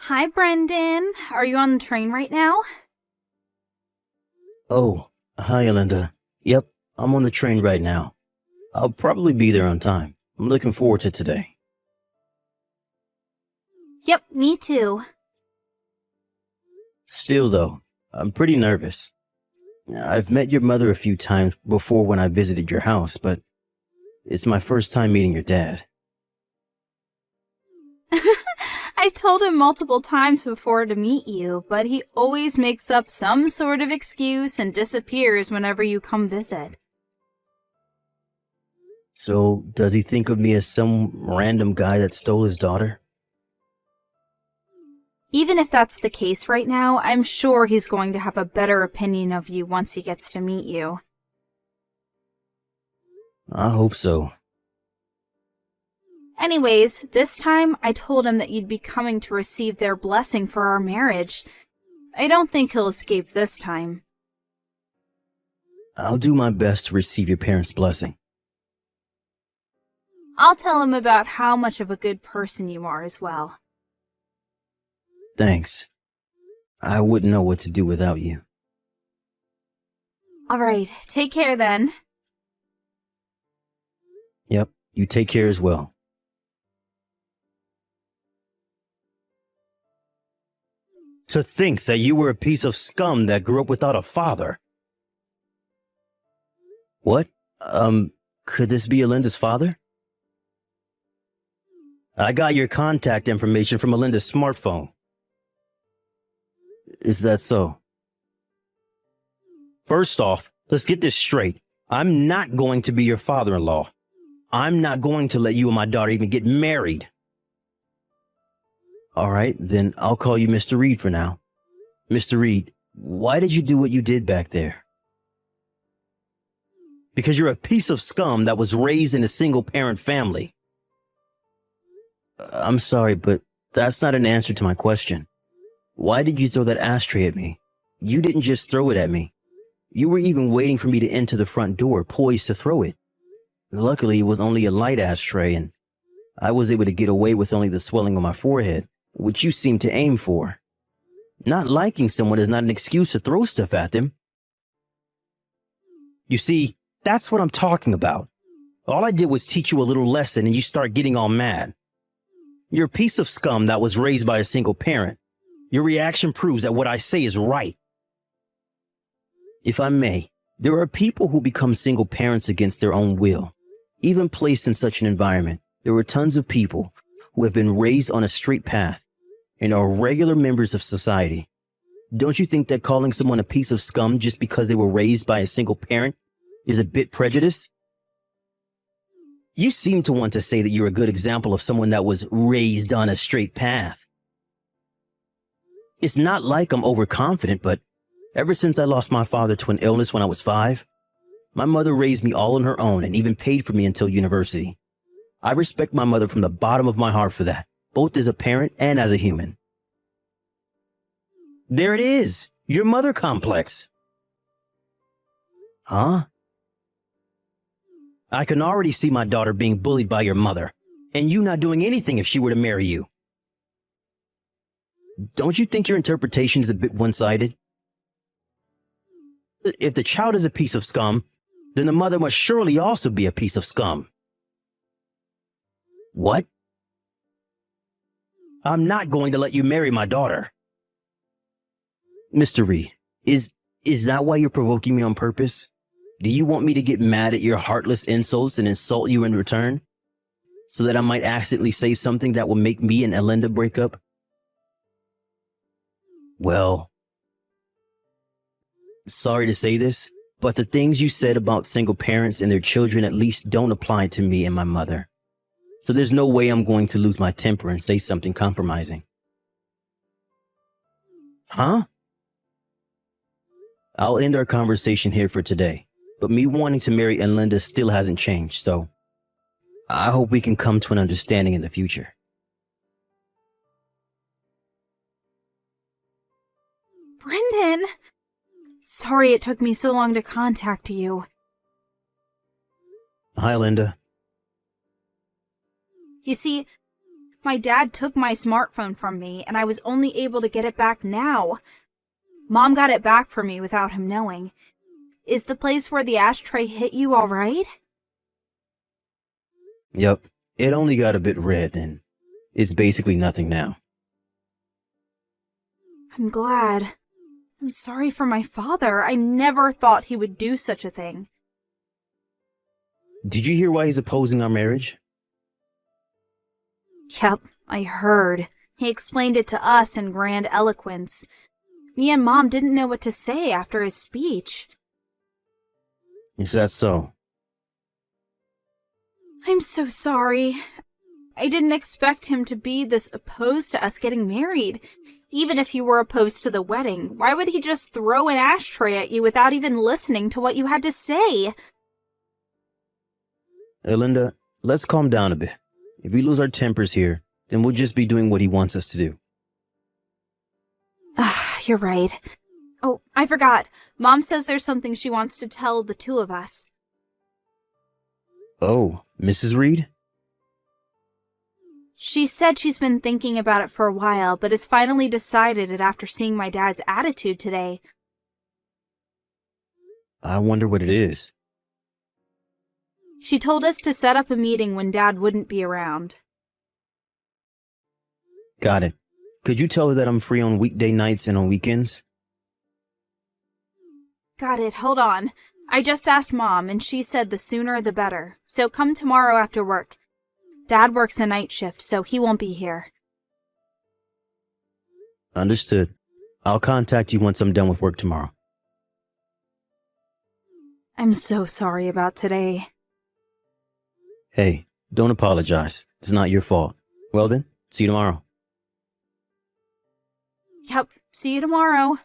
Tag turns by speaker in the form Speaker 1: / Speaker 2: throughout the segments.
Speaker 1: Hi, Brendan. Are you on the train right now?
Speaker 2: Oh, hi, Linda. Yep, I'm on the train right now. I'll probably be there on time. I'm looking forward to today.
Speaker 1: Yep, me too.
Speaker 2: Still, though, I'm pretty nervous. I've met your mother a few times before when I visited your house, but it's my first time meeting your dad.
Speaker 1: I've told him multiple times before to meet you, but he always makes up some sort of excuse and disappears whenever you come visit.
Speaker 2: So, does he think of me as some random guy that stole his daughter?
Speaker 1: Even if that's the case right now, I'm sure he's going to have a better opinion of you once he gets to meet you.
Speaker 2: I hope so.
Speaker 1: Anyways, this time I told him that you'd be coming to receive their blessing for our marriage. I don't think he'll escape this time.
Speaker 2: I'll do my best to receive your parents' blessing.
Speaker 1: I'll tell him about how much of a good person you are as well.
Speaker 2: Thanks. I wouldn't know what to do without you.
Speaker 1: Alright, take care then.
Speaker 2: Yep, you take care as well. To think that you were a piece of scum that grew up without a father. What? Could this be Alinda's father? I got your contact information from Alinda's smartphone. Is that so? First off, let's get this straight. I'm not going to be your father-in-law. I'm not going to let you and my daughter even get married. All right, then I'll call you Mr. Reed for now. Mr. Reed, why did you do what you did back there? Because you're a piece of scum that was raised in a single-parent family. I'm sorry, but that's not an answer to my question. Why did you throw that ashtray at me? You didn't just throw it at me. You were even waiting for me to enter the front door, poised to throw it. Luckily, it was only a light ashtray, and I was able to get away with only the swelling on my forehead, which you seem to aim for. Not liking someone is not an excuse to throw stuff at them. You see, that's what I'm talking about. All I did was teach you a little lesson and you start getting all mad. You're a piece of scum that was raised by a single parent. Your reaction proves that what I say is right. If I may, there are people who become single parents against their own will. Even placed in such an environment, there are tons of people who have been raised on a straight path and are regular members of society. Don't you think that calling someone a piece of scum just because they were raised by a single parent is a bit prejudiced? You seem to want to say that you're a good example of someone that was raised on a straight path. It's not like I'm overconfident, but ever since I lost my father to an illness when I was 5, my mother raised me all on her own and even paid for me until university. I respect my mother from the bottom of my heart for that, both as a parent and as a human. There it is, your mother complex. Huh? I can already see my daughter being bullied by your mother, and you not doing anything if she were to marry you. Don't you think your interpretation is a bit one-sided? If the child is a piece of scum, then the mother must surely also be a piece of scum. What? I'm not going to let you marry my daughter. Mr. Reed, is that why you're provoking me on purpose? Do you want me to get mad at your heartless insults and insult you in return? So that I might accidentally say something that will make me and Alinda break up? Well, sorry to say this, but the things you said about single parents and their children at least don't apply to me and my mother. So there's no way I'm going to lose my temper and say something compromising. Huh? I'll end our conversation here for today, but me wanting to marry Alinda still hasn't changed, so I hope we can come to an understanding in the future.
Speaker 1: Brendan! Sorry it took me so long to contact you.
Speaker 2: Hi, Linda.
Speaker 1: You see, My dad took my smartphone from me, and I was only able to get it back now. Mom got it back for me without him knowing. Is the place where the ashtray hit you all right?
Speaker 2: Yep, it only got a bit red and it's basically nothing now.
Speaker 1: I'm glad. I'm sorry for my father. I never thought he would do such a thing.
Speaker 2: Did you hear why he's opposing our marriage?
Speaker 1: Yep, I heard. He explained it to us in grand eloquence. Me and Mom didn't know what to say after his speech.
Speaker 2: Is that so?
Speaker 1: I'm so sorry. I didn't expect him to be this opposed to us getting married. Even if you were opposed to the wedding, why would he just throw an ashtray at you without even listening to what you had to say?
Speaker 2: Linda, let's calm down a bit. If we lose our tempers here, then we'll just be doing what he wants us to do.
Speaker 1: You're right. Oh, I forgot. Mom says there's something she wants to tell the two of us.
Speaker 2: Oh, Mrs. Reed?
Speaker 1: She said she's been thinking about it for a while, but has finally decided it after seeing my dad's attitude today.
Speaker 2: I wonder what it is.
Speaker 1: She told us to set up a meeting when Dad wouldn't be around.
Speaker 2: Got it. Could you tell her that I'm free on weekday nights and on weekends?
Speaker 1: Got it, hold on. I just asked Mom, and she said the sooner the better. So come tomorrow after work. Dad works a night shift, so he won't be here.
Speaker 2: Understood. I'll contact you once I'm done with work tomorrow.
Speaker 1: I'm so sorry about today.
Speaker 2: Hey, don't apologize. It's not your fault. Well then, see you tomorrow.
Speaker 1: Yep, see you tomorrow.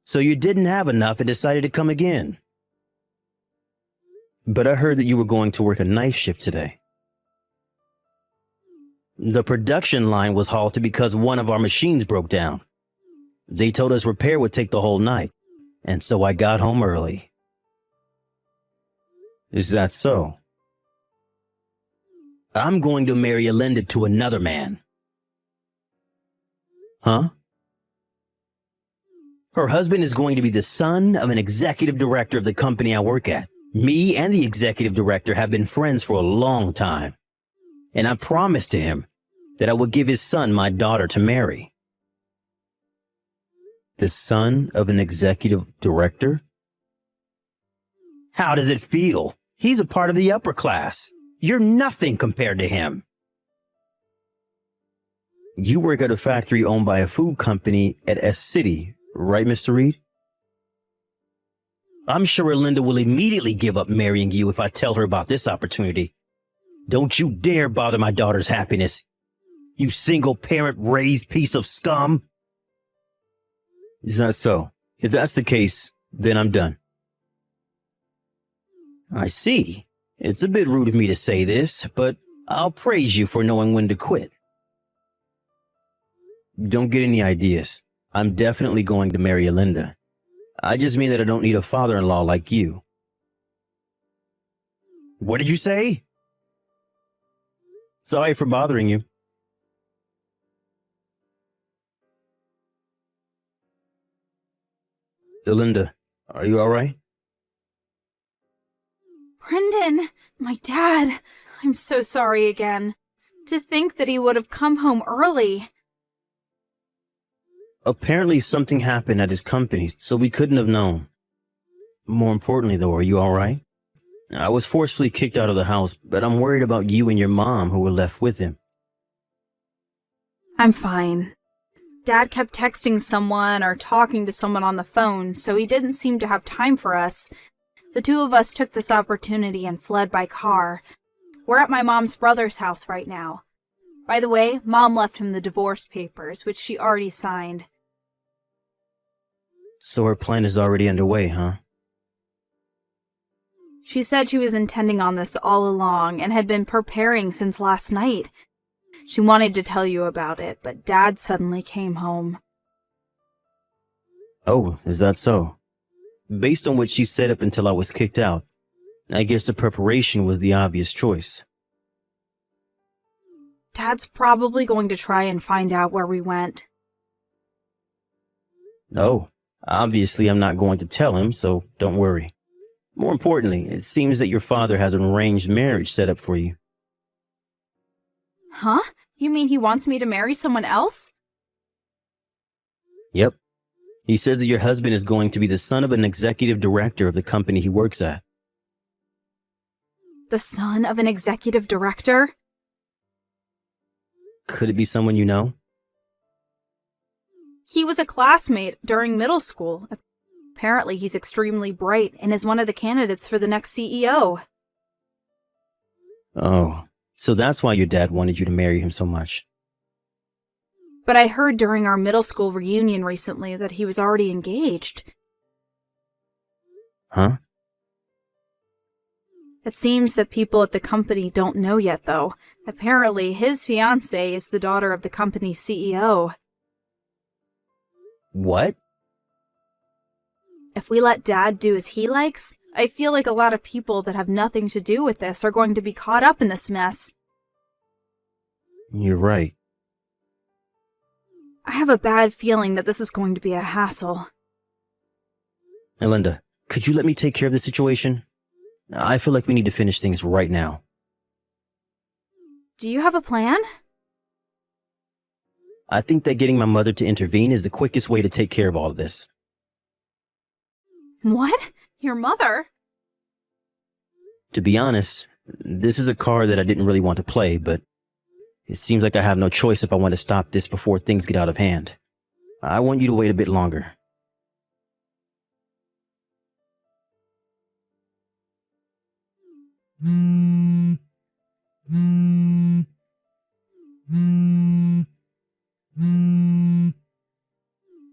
Speaker 2: So you didn't have enough and decided to come again. But I heard that you were going to work a night shift today. The production line was halted because one of our machines broke down. They told us repair would take the whole night, and so I got home early. Is that so? I'm going to marry Alinda to another man. Huh? Her husband is going to be the son of an executive director of the company I work at. Me and the executive director have been friends for a long time, and I promised to him that I would give his son my daughter to marry. The son of an executive director? How does it feel? He's a part of the upper class. You're nothing compared to him. You work at a factory owned by a food company at S City, right, Mr. Reed? I'm sure Linda will immediately give up marrying you if I tell her about this opportunity. Don't you dare bother my daughter's happiness, you single-parent raised piece of scum. Is that so? If that's the case, then I'm done. I see. It's a bit rude of me to say this, but I'll praise you for knowing when to quit. Don't get any ideas. I'm definitely going to marry Alinda. I just mean that I don't need a father-in-law like you. What did you say? Sorry for bothering you. Alinda, are you all right?
Speaker 1: Brendan, my dad. I'm so sorry again. To think that he would have come home early.
Speaker 2: Apparently something happened at his company, so we couldn't have known. More importantly, though, are you all right? I was forcefully kicked out of the house, but I'm worried about you and your mom who were left with him.
Speaker 1: I'm fine. Dad kept texting someone or talking to someone on the phone, so he didn't seem to have time for us. The two of us took this opportunity and fled by car. We're at my mom's brother's house right now. By the way, Mom left him the divorce papers, which she already signed.
Speaker 2: So her plan is already underway, huh?
Speaker 1: She said she was intending on this all along and had been preparing since last night. She wanted to tell you about it, but Dad suddenly came home.
Speaker 2: Oh, is that so? Based on what she said up until I was kicked out, I guess the preparation was the obvious choice.
Speaker 1: Dad's probably going to try and find out where we went.
Speaker 2: No, obviously I'm not going to tell him, so don't worry. More importantly, it seems that your father has an arranged marriage set up for you.
Speaker 1: Huh? You mean he wants me to marry someone else?
Speaker 2: Yep. He says that your husband is going to be the son of an executive director of the company he works at.
Speaker 1: The son of an executive director?
Speaker 2: Could it be someone you know?
Speaker 1: He was a classmate during middle school. Apparently he's extremely bright and is one of the candidates for the next CEO.
Speaker 2: Oh, so that's why your dad wanted you to marry him so much.
Speaker 1: But I heard during our middle school reunion recently that he was already engaged.
Speaker 2: Huh?
Speaker 1: It seems that people at the company don't know yet, though. Apparently, his fiance is the daughter of the company's CEO.
Speaker 2: What?
Speaker 1: If we let Dad do as he likes, I feel like a lot of people that have nothing to do with this are going to be caught up in this mess.
Speaker 2: You're right.
Speaker 1: I have a bad feeling that this is going to be a hassle.
Speaker 2: Hey, Linda, could you let me take care of the situation? I feel like we need to finish things right now.
Speaker 1: Do you have a plan?
Speaker 2: I think that getting my mother to intervene is the quickest way to take care of all of this.
Speaker 1: What? Your mother?
Speaker 2: To be honest, this is a card that I didn't really want to play, but it seems like I have no choice if I want to stop this before things get out of hand. I want you to wait a bit longer.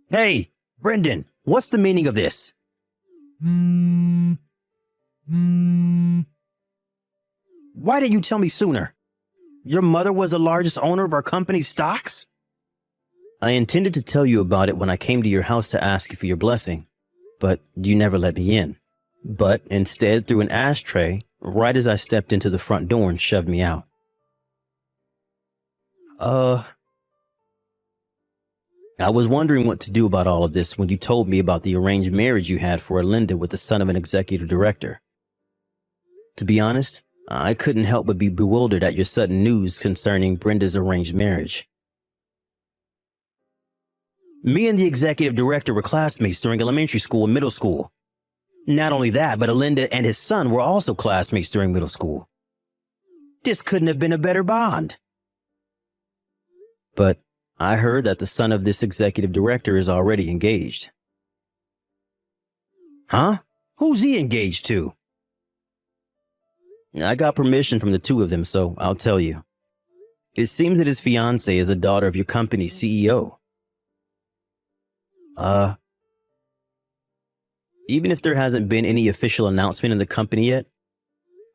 Speaker 2: Hey, Brendan, what's the meaning of this? Why didn't you tell me sooner? Your mother was the largest owner of our company's stocks? I intended to tell you about it when I came to your house to ask you for your blessing, but you never let me in. But instead threw an ashtray right as I stepped into the front door and shoved me out. I was wondering what to do about all of this when you told me about the arranged marriage you had for Linda with the son of an executive director. To be honest, I couldn't help but be bewildered at your sudden news concerning Brenda's arranged marriage. Me and the executive director were classmates during elementary school and middle school. Not only that, but Linda and his son were also classmates during middle school. This couldn't have been a better bond. But I heard that the son of this executive director is already engaged. Huh? Who's he engaged to? I got permission from the two of them, so I'll tell you. It seems that his fiance is the daughter of your company's CEO. Even if there hasn't been any official announcement in the company yet,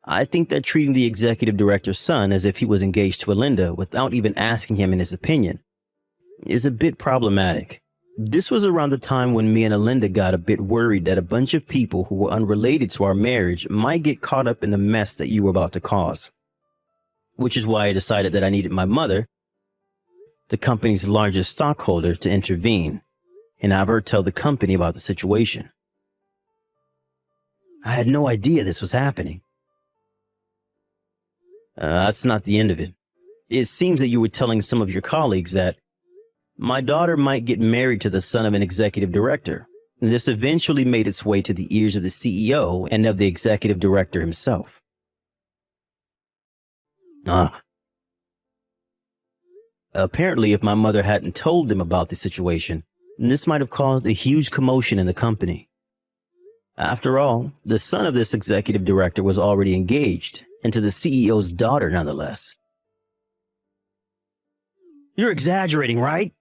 Speaker 2: I think that treating the executive director's son as if he was engaged to Linda without even asking him in his opinion is a bit problematic. This was around the time when me and Linda got a bit worried that a bunch of people who were unrelated to our marriage might get caught up in the mess that you were about to cause. Which is why I decided that I needed my mother, the company's largest stockholder, to intervene and have her tell the company about the situation. I had no idea this was happening. That's not the end of it. It seems that you were telling some of your colleagues that my daughter might get married to the son of an executive director. This eventually made its way to the ears of the CEO and of the executive director himself. Apparently, if my mother hadn't told them about the situation, this might have caused a huge commotion in the company. After all, the son of this executive director was already engaged, and to the CEO's daughter nonetheless. You're exaggerating, right?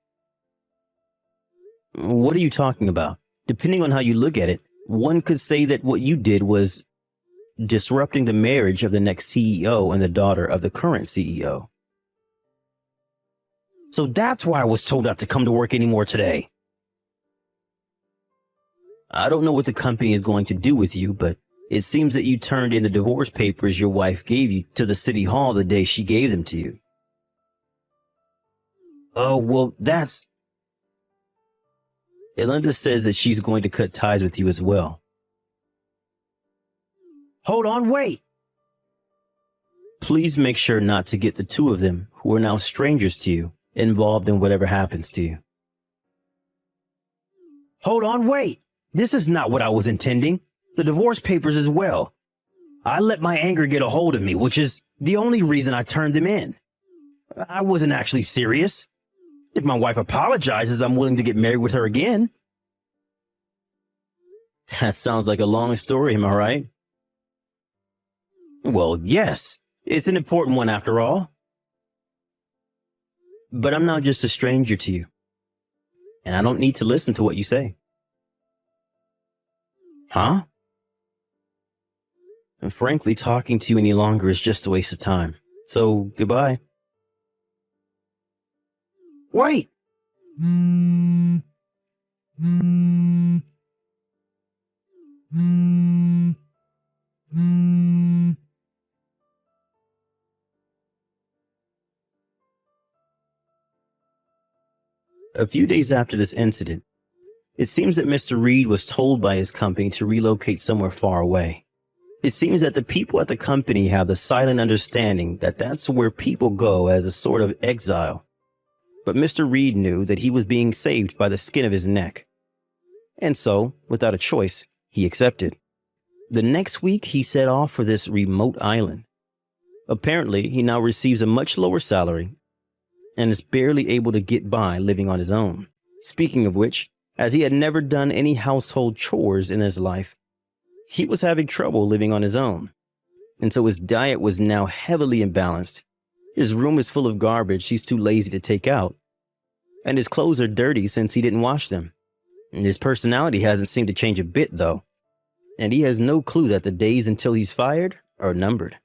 Speaker 2: What are you talking about? Depending on how you look at it, one could say that what you did was disrupting the marriage of the next CEO and the daughter of the current CEO. So that's why I was told not to come to work anymore today. I don't know what the company is going to do with you, but It seems that you turned in the divorce papers your wife gave you to the city hall the day she gave them to you. Oh, well, that's... Elinda says that she's going to cut ties with you as well. Hold on, wait! Please make sure not to get the two of them, who are now strangers to you, involved in whatever happens to you. Hold on, wait! This is not what I was intending. The divorce papers as well. I let my anger get a hold of me, which is the only reason I turned them in. I wasn't actually serious. If my wife apologizes, I'm willing to get married with her again. That sounds like a long story, am I right? Well, yes. It's an important one after all. But I'm not just a stranger to you. And I don't need to listen to what you say. Huh? And frankly, talking to you any longer is just a waste of time. So, goodbye. Wait! A few days after this incident, it seems that Mr. Reed was told by his company to relocate somewhere far away. It seems that the people at the company have the silent understanding that that's where people go as a sort of exile. But Mr. Reed knew that he was being saved by the skin of his neck. And so, without a choice, he accepted. The next week, he set off for this remote island. Apparently, he now receives a much lower salary and is barely able to get by living on his own. Speaking of which, as he had never done any household chores in his life, he was having trouble living on his own. And so his diet was now heavily imbalanced. His room is full of garbage he's too lazy to take out. And his clothes are dirty since he didn't wash them. And his personality hasn't seemed to change a bit, though. And he has no clue that the days until he's fired are numbered.